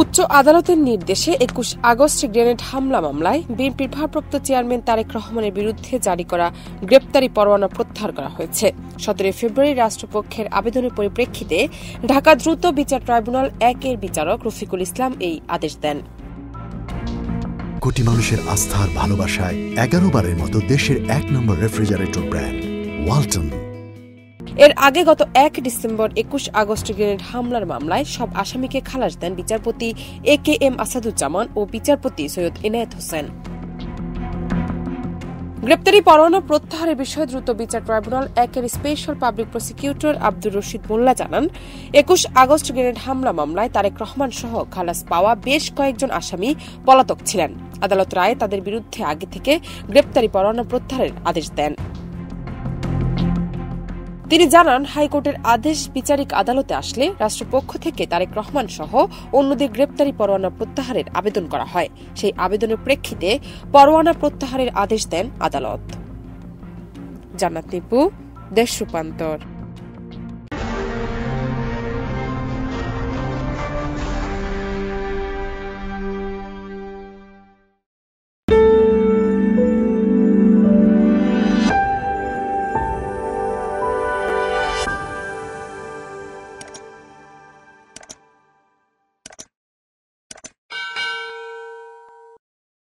উচ্চ আদালতের নির্দেশে ২১ আগস্ট গ্রেনেড হামলা মামলায় বিএনপির ভারপ্রাপ্ত চেয়ারম্যান তারেক রহমানের বিরুদ্ধে জারি করা গ্রেপ্তারি পরোয়ানা প্রত্যাহার করা হয়েছে। ১৭ ফেব্রুয়ারি রাষ্ট্রপক্ষের আবেদনের পরিপ্রেক্ষিতে ঢাকা দ্রুত বিচার ট্রাইব্যুনাল ১-এর বিচারক রফিকুল ইসলাম এই আদেশ দেন। কোটি মানুষের আস্থার ভালোবাসায় ১১ বারের মতো দেশের ১ নম্বর রেফ্রিজারেটর ব্র্যান্ড ওয়ালটন। এর আগে গত ১ ডিসেম্বর ২১ আগস্ট গ্রেনেড হামলার মামলায় সব আসামিকে খালাস দেন বিচারপতি AKM আসাদুজ্জামান ও বিচারপতি সৈয়দ এনায়েত হোসেন। গ্রেপ্তারি পরোয়ানা প্রত্যাহারের বিষয়ে দ্রুত বিচার ট্রাইব্যুনাল ১-এর special public prosecutor Abdur Rashid Molla জানান, ২১ আগস্ট গ্রেনেড হামলা মামলায় তারেক রহমান সহ খালাস পাওয়া বেশ কয়েকজন আসামি পলাতক ছিলেন। আদালত রায়ে তাদের বিরুদ্ধে আগে থেকে গ্রেপ্তারি পরোয়ানা প্রত্যাহারের আদেশ দেন। তিনি জানান, হাইকোর্টের আদেশ বিচারিক আদালতে আসলে রাষ্ট্রপক্ষ থেকে তারেক রহমান সহ অন্যদের গ্রেপ্তারি পরোয়ানা প্রত্যাহারের আবেদন করা হয়। সেই আবেদনের প্রেক্ষিতে পরোয়ানা প্রত্যাহারের আদেশ দেন আদালত। জান্নাত নিপু, দেশ রূপান্তর।